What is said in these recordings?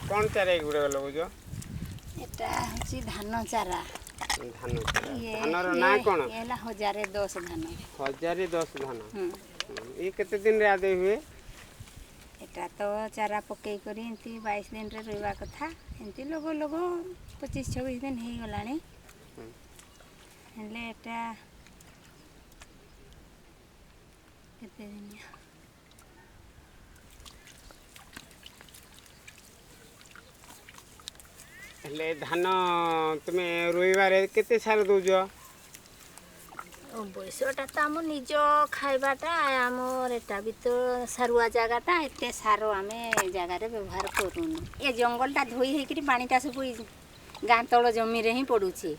कौन चारा गुड़ा लगुच एटा धान चारा धान धानर ना कौन 1010 धान 1010 धान ये केते दिन रे आदे हुए एटा तो चारा पकई करी एंती 22 दिन रे रोइबा कथा एंती लोगो लोगो 25-26 दिन हे गलानी हेले एटा केते दिन हेले धान तुमे रोइबारे केते साल दोजो बयसटा तो आम निज खाइबाटा आमर एटा भी तो सारुआ जगाटा एते सार आम जगार व्यवहार करूँ ये जंगलटा धोई होकर पानीटा सब गाँ तल जमी रे ही पड़ुची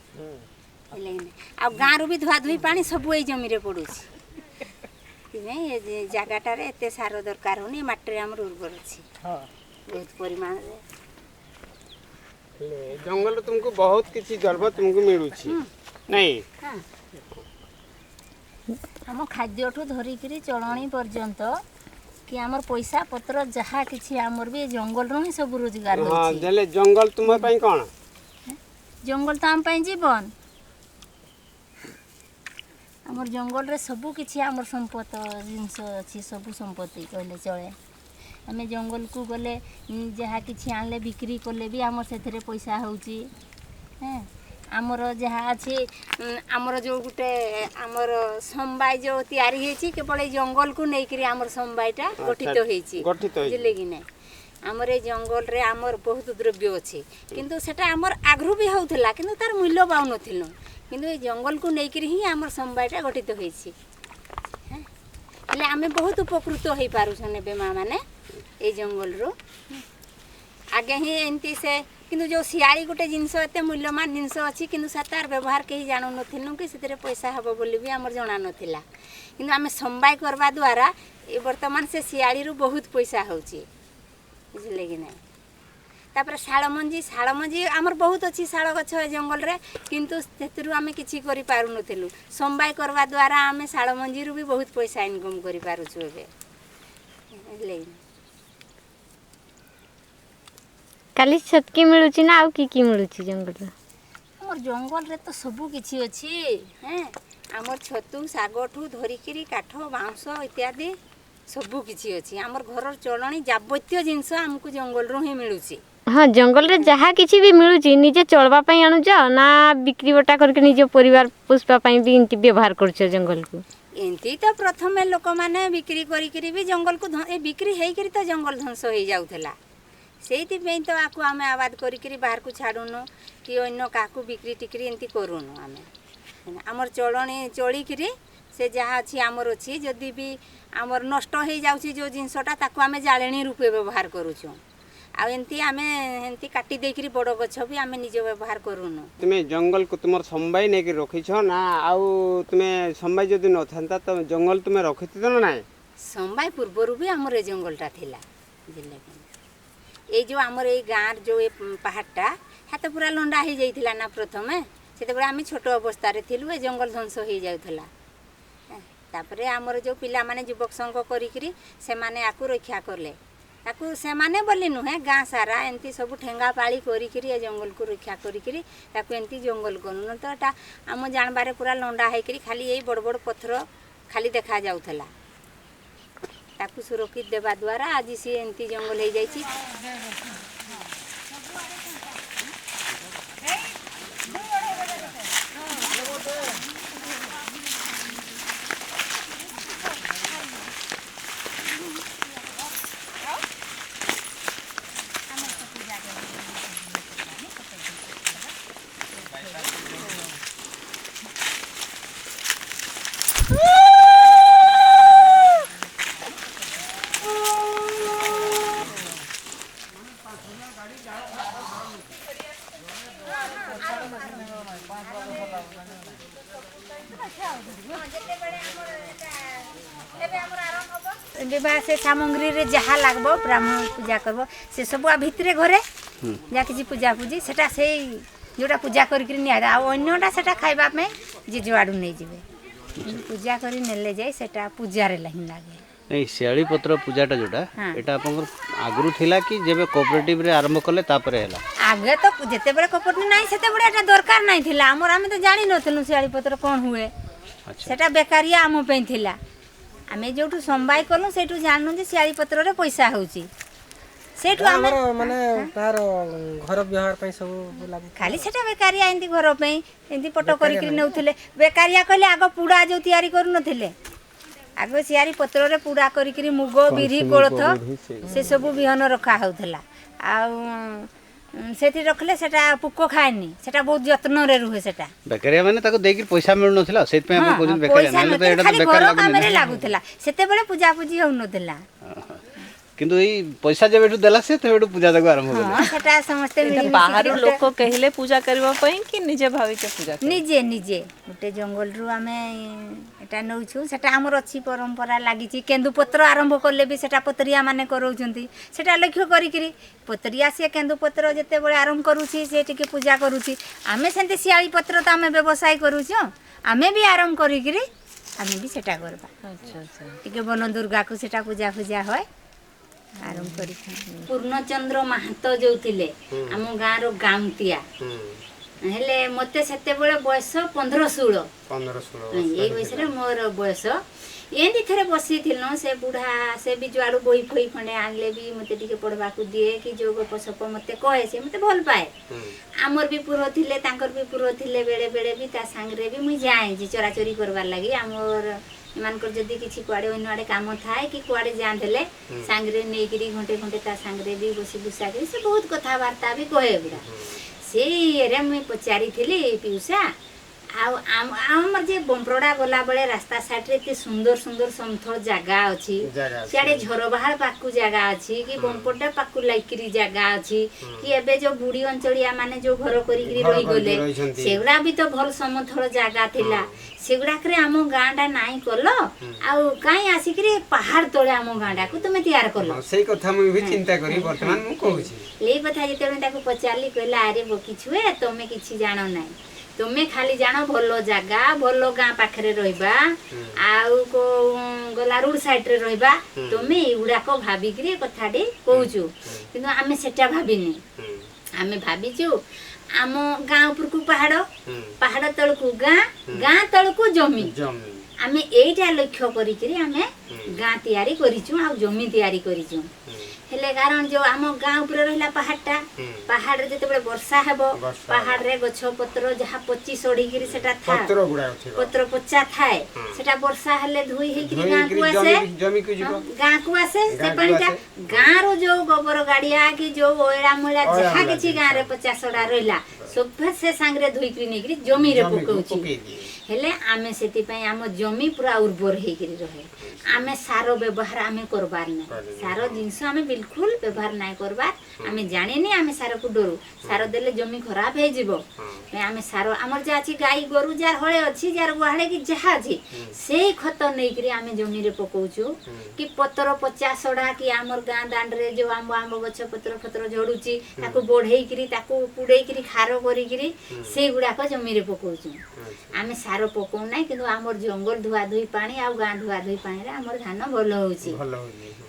आ गाँव भी धुआ धुई पानी सब ये जमी रे पड़ुची ये जगाटार एत सार दरकार होनी माटी आम उर्वर अच्छी बहुत परिमाण जंगल तुमको बहुत किसी गर्व तुमको मिलू नहीं आम खाद्य ठू धरिकी चलणी पर्यंत कि आमर पैसा पत्र जहाँ किसी आमर भी जंगल रू ही सब रोजगार जंगल तुम कौन जंगल तो आम जीवन आमर जंगल रे सबू किसी आमर संपत जिनस अच्छी सबू संपत्ति कहले चले आम जंगल को गले जहाँ किसी आनले बिक्री कले भी आमर से पैसा होची हैं आमर जहाँ अच्छी आमर जो गोटे आमर समवाय जो तैयारी होती केवल जंगल को लेकर आमर समवायटा गठित होती बुझे कि ना आमर जंगल रे आमर बहुत द्रव्य अच्छे किंतु सेटा आमर आगरू भी होता किंतु तार मूल्य पाऊन किंतु ये जंगल को लेकर ही आमर समवायटा गठित होती हेले आम बहुत उपकृत हो पारुछन एबे माँ माने ये जंगल रो आगे ही एमती से किंतु जो सियाली गोटे जिनस एत मूल्यमान जिनस अच्छी किंतु तार व्यवहार कहीं जानू नु कि से पैसा हम बोली भी आमर जना नाला किंतु आम समवाय करवा द्वारा ये वर्तमान से सियाली रू बहुत पैसा होची बुझे कि ना तापर शाल मंजी आमर बहुत अच्छी शाल गछ जंगल रे किंतु से आम किसी कर पारू नथिलु समवाय करवा द्वारा आम शाल मंजी रू भी बहुत पैसा इनकम कर पारुछु एबे खाली छटकी मिलुची ना आउ की मिलुची जंगल रे हमर जंगल रे तो सबु किछि अछि हैं हमर छतु सागठू धरिकिरी काठ बांस इत्यादि सबु किछि अछि हमर घर चलणी जाबत्य जिंस हमकु जंगल रो ही मिलुची हाँ जंगल रे जहाँ किसी भी मिलुची निजे चलबा पई आनु जा ना बिक्री बटा करके निजे परिवार पुष्पा पई भी इनती व्यवहार करछ जंगल को एंती तो प्रथम लोक माने बिक्री करी भी जंगल को बिक्री हेई करी तो जंगल ध्वंस हो जाउथला सेति पे तो आकु आमे आबाद करी बाहर को छाडुनो कि अन्य काकू बिक्री टिक्री एंती करूनु आमे हमर चलणी चली करी से जहाँ अच्छी आमर अच्छी जदि भी आमर नष्ट हो जाउची जो जिनसटा ताकू आमे जाळेणी रूपे व्यवहार करूछु आ एंती आमे एंती काटी देकरी बड़ गछ भी आमे निज व्यवहार करूनु तुमे जंगल को तुमर संभाई नै कि रखिछ ना आउ तुमे संभाई जदि न थांता तो जंगल तुमे रखित न नाय संभाई पूर्वरु भी आमर ए जंगलटा थिला बुझले ये जो आमर ये गाँव जो ये पहाड़टा हाथ पूरा लंडा हो जाइथिला ना प्रथमे से आम छोट अवस्था थिलु ए जंगल ध्वंस हो जाउथला तापरे आमर जो पिला माने युवक संघ करिकरी से माने आकु रक्षा करले ताकू से माने बोली नुहे गाँ सारा एंती सब ठेंगा पाली करिकरी ए जंगल को रक्षा करिकरी ताकू एंती जंगल करूँ तो एटा आम जानबारे पूरा लंडा होकरी खाली यही बड़ बड़ पत्थर खाली देखा जाउथला ताकू सुरक्षित देवा द्वारा आज सी एंती जंगल हो जाइए खाइबा से सामग्री रे जहाँ लागबो ब्राह्मण पूजा करबो से सब आ भितरे घरे जा किछि पूजा पूजी सेटा से जोटा पूजा करिकरी निया आ अन्यटा सेटा खाइबा में जे जुआडू नै जिवे पूजा करी नेले जाय सेटा पूजा रे लाइन लागे नहीं शियाली पत्र पूजाटा जोटा एटा आपन आगरु थिला कि जेबे कोऑपरेटिव रे आरंभ करले तापरे हला आगे तो जेते बेले कोऑपरेटिव नाही सेते बेले एटा दरकार नाही थिला हमर आमे तो जानि नथलु शियाली पत्र कोन हुए सेटा बेकारिया आम पे थिला आमे जोटू संबाई करलु सेटू जाननु जे शियाली पत्र रे पैसा होउची सेटू हमर माने तार घर व्यवहार पई सब लागू खाली सेटा बेकारिया एंती घर पे एंती पटो करिकरी नेउथिले बेकारिया कहले आगो पुडा जो तयारी करू नथिले आगे सियारी पत्र रे पुडा करिकरी मुग बिरी कोळथ से सब बिहन रखा होउथला आ सेठी रखले सेटा पुको खाएनी सेटा बहुत यत्न रे रुहे सेटा बेकारिया माने ताको देकी पैसा मिल नथिला सेत पे हम कोजिन बेकारिया नाले तो एटा बेकार लागु कामरे लागुथला सेते बेले पूजा पूजी होउ नथिला किंतु ई पैसा जेबेटू देला से तेबेटू पूजा जाको आरंभ करले हां सेटा समस्त मिली बाहर लोक कहले पूजा करबा पई कि निजे भावी के पूजा निजे निजे गोटे जंगल रु आमे एटा नउछु सेटा हमर अछि परंपरा लागिछि केंदु पत्र आरंभ करले भी सेटा पत्रिया माने करौछंती सेटा लक्ष्य करिकरी पत्रिया से केंदु पत्र जते बळे आरंभ करूछि से टिके पूजा करूछि आमे सेंते सियाली पत्र त आमे व्यवसाय करूछु आमे भी आरंभ करिकरी आमे भी सेटा करबा अच्छा अच्छा टिके वन दुर्गा को सेटा पूजा पूजा होय आरंभ करी पूर्णचंद्र महतो जो थिले हम गाँ रो गामतिया हेले मते सेते बेले बयस 15-16 ए बयस रे मोर बयस एंदी थरे बसी थिलनो से बुढ़ा से भी जुआडू बोई फोई खंडे आनले भी मते टिके पढ़बा को दिए कि जो गप सप मते कहे से मते भल पाए हमर भी पुरो थिले तांकर भी पुरो थिले बेले बेले भी ता संगरे भी मुई जाए जे चोरा चोरी करबार लागि हमर इमानकर जदी किछि कुआडे ओनवाडे काम थाए कि कुआडे जान देले सांगरे नेगिरी घंटे घंटे ता सांगरे भी बसी बुसा के से बहुत कथा वार्ता भी कहे बुरा से रे मुई पचारी थिली पिउसा आमर जे बंपरोडा गला बेले रास्ता साइड रे एते सुंदर सुंदर समथल जागा अछि सियाडे झरबहाल पाकु जागा अछि कि बंपरोडा पाकु लाइकरी जागा अछि कि एबे जो बुढ़ी अंचलिया माने जो घर करिकरी रहि गले सेगुडा भी तो भल समथल जागा थिला सेगुडा करे आम गांडा नाही करलो आउ काई आसिकरी पहाड़ तळे आम गांडा को तुमे तैयार करलो सेई कथा मु भी चिंता करी वर्तमान मु कहूची लेई कथा जेते ताको पचारली कहला अरे बकी छुए तमे किछि जानो नाही तुमे खाली जानो भलो जागा भलो गाँ पाखरे रहिबा आउ को गला रोड साइड रे रहिबा तुमे एगुडा को भाबिकरी कथाडी कहूचु किंतु आमे सेटा भाबिनी आमे भाबिचु आम गाँ ऊपर को पहाड़ तळकू गाँ तळकू जमी आमे एटा लक्ष्य करिकरी आमे गाँ तयारी करिचु आ जमी तयारी करिचु हेले कारण जो आम गाँ ऊपर रहिला पहाड़ रे जते बेले वर्षा हेबो पहाड़ रे गछ पत्र जहा पची सड़ीगिरी सेटा था पत्र पच्चा थाए सेटा वर्षा हेले धुई हेकिरी गाँ को आसे गाँ को आसे से पानीटा गाँ रो जो गोबर गाड़िया कि जो ओएड़ा मोला जहा किछि गाँ रे पच्चा सड़ा रहिला सब से सांगरे धुईकरी नेकरी जमी रे पकौची हेले आमे सेति पई आम जमी पूरा उर्वर हेकिरी रहे आमे सारो व्यवहार आमे करबार नै सारो जिंस आमे बिल्कुल व्यवहार नाय करबार आमे जाने नै आमे सारो को डरू सारो देले जमी खराब हे जिवो मैं आमे सारो हमर जे अछि गाई गोरु जार हळे अछि जार गुहाळे कि जहा अछि सेई खत नेकरी आमे जमी रे पकौचु कि पत्र 50 सडा कि हमर गां दांड रे जो आंब गछ पत्र झडुची ताको बढ़ेइकरी ताको पुडेइकरी खारो करिकरी सेई गुडा को जमी रे पकौचु आमे सारो पकौ नै किंतु हमर जंगल धुआ धुई पानी आ गां धुआ धुई पानी रे हमर धान भलो होउची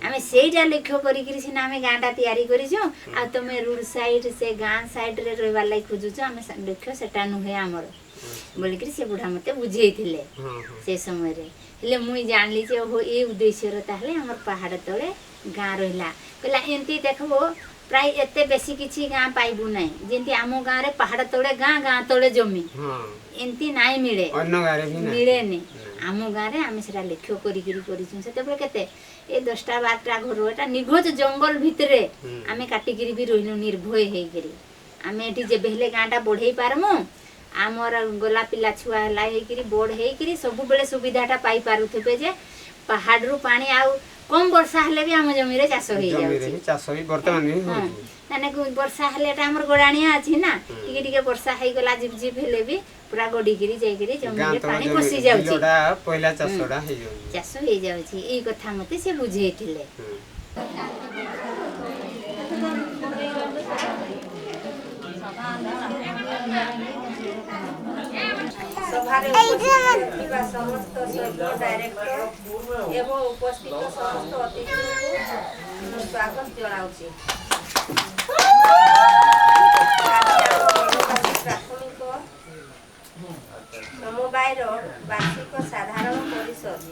आमे सेईटा लक्ष्य करिकरी सिना आमे गांडा तयारी करिछु आ तमे रोड साइड से गां साइड रे रहबा लाई खोजुछु आमे लक्ष्य सेटा नुहे हमर बोलिकरी से बुढ़ा मते बुझेइथिले से समय रे हेले मुई जानली जे हो ए उद्देश्य रे ताहले हमर पहाड़ तळे गां रहला कहला एंती देखबो प्राय एते बेसी किछि गां पाइबु नै जेंती आमो गां रे पहाड़ तळे गां तळे जमी एंती नाइ मिले अन्य गां रे भी मिले नै आमो गां रे आमे सेटा लक्ष्य करिकरी करिछु सेते बेले केते ए 10टा 12टा घर एटा निघोज जंगल भितरे आमे काटिकरी भी रहिनु निर्भय हेकरी आमे एठी जे बेहले गांडा बढ़ेई पारमु आमर गोला पिला छुआ हला हेकरी बोर्ड हेकरी सब बेले सुविधाटा पाई पारुथबे जे पहाड़ रु पानी आउ कम वर्षा हेले भी आम जमी चाष हो जमीरे ही चाष भी वर्तमान ही होउची माने वर्षा हेले एटा हमर गोडाणिया अछि ना टिके टिके वर्षा हेइ गला झिप झिप हेले भी पूरा गडी गिरी जाई गिरी जमी रे पानी पसी जाउची बिलोडा पहिला चाषडा हे जाउची चाष हो जाउची एई कथा मते से बुझेइथिले सभारे उपस्थित ଥିବା ସମସ୍ତ ସଭ୍ୟ ଡାଇରେକ୍ଟର ଏବଂ ଉପସ୍ଥିତ ସମସ୍ତ ଅତିଥିଙ୍କୁ ମୁଁ ସ୍ୱାଗତ ଜଣାଉଛି ପ୍ରାଥମିକ ସମବାୟର ବାର୍ଷିକ ସାଧାରଣ ପରିଷଦ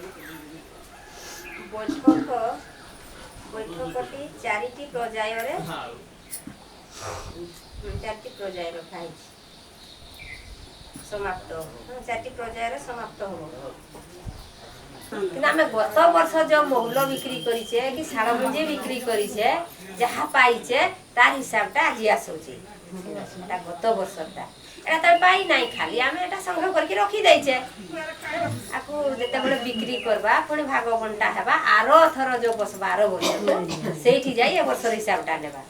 ବୈଠକଟି ଚାରିଟି ପର୍ଯ୍ୟାୟରେ ରଖାଯାଇଛି समाप्त चारटी पर्यायर समाप्त हो आम गत वर्ष जो मौल बिक्री करिछे कि साड़ मुंजे बिक्री करिछे जहाँ पाइछे तार हिसाबटा आज आसुची गत वर्षटा एटा तो पाई नहीं खाली आम एटा संग्रह करके रखी देइछे आकु जेते बेले बिक्री करबा पुणी भाग बंटा हेबा आरो थर जो 12 वर्ष सेठी जाई ए वर्ष हिसाबटा नेबा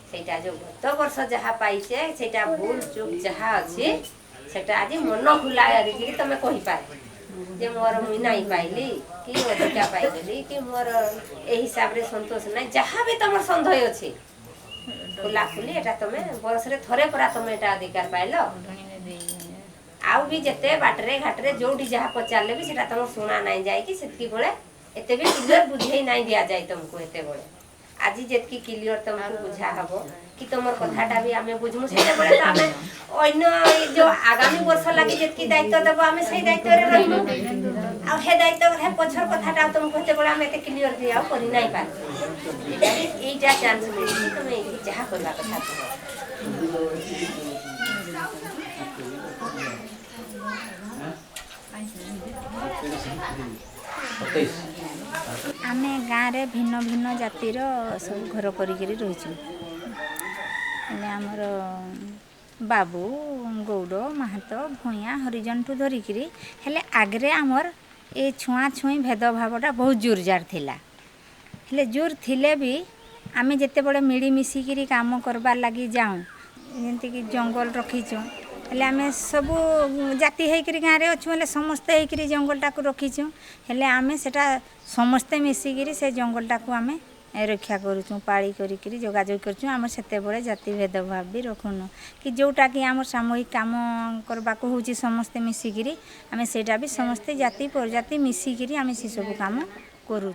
सेटा जो गत वर्ष जहाँ पाइछे सेटा भूल चूक जहाँ अच्छी सेटा आज मन खुला करी तमे कहि पारे जे मोर मुई नहीं पाइली कि अधिका पाइली कि मोर ए हिसाब रे संतोष नहीं जहाँ भी तमर संदेह अछि खुला खुली एटा तमे वर्ष रे थरे परा तमे एटा अधिकार पाइलो आउ भी जते बाटरे घाटरे जोडी जहाँ पचारले भी सेटा तम सुना नहीं जाय कि सेतकी बेले एते भी क्लियर बुझेई नहीं दिया जाय तुमको एते बेले आज जेतकी क्लियर तुमको बुझा हबो कि तुमर कथाटा भी आमे बुझमु सेते बेले त आमे अन्य जो आगामी वर्ष लागि जेतकी दायित्व देबो आमे सही दायित्व रे रहबो आ हे दायित्व हे पछर कथाटा तुमको एते बेले आमे एते क्लियर दिया करि नाही पार एटा चांस मिली तुमे जहा करबा कथा आमे गाँव रे भिन्न भिन्न जातिर सब घर करिकरी रहिछु आमर बाबू गौड़ माहातो भूया हरिजन ठू धरिकी हेले आगरे आमर ए छुआ छुई भेदभावटा बहुत जोर जार थिला हेले जोर थिले भी आमे जेते बड़े मिली मिसिकी काम करबार लगी जाऊँ जंती कि जंगल रखीचु हेले आमे सब जाति होकर गाँव में अच्छु हेले समस्ते होकर जंगलटा को रखीचु हेले आमे सेटा समस्ते मिसिकी से जंगलटा को आमे रक्षा करूँ पाड़ी करी जोगाजोग करूँ आम से जाति भेदभाव भी रखुनु कि जोटा कि आम सामूहिक काम करने को हूँ समस्ते मिसिकी आम सेटा भी समस्ते जाति प्रजाति मिसिकी आम से सब काम करूँ।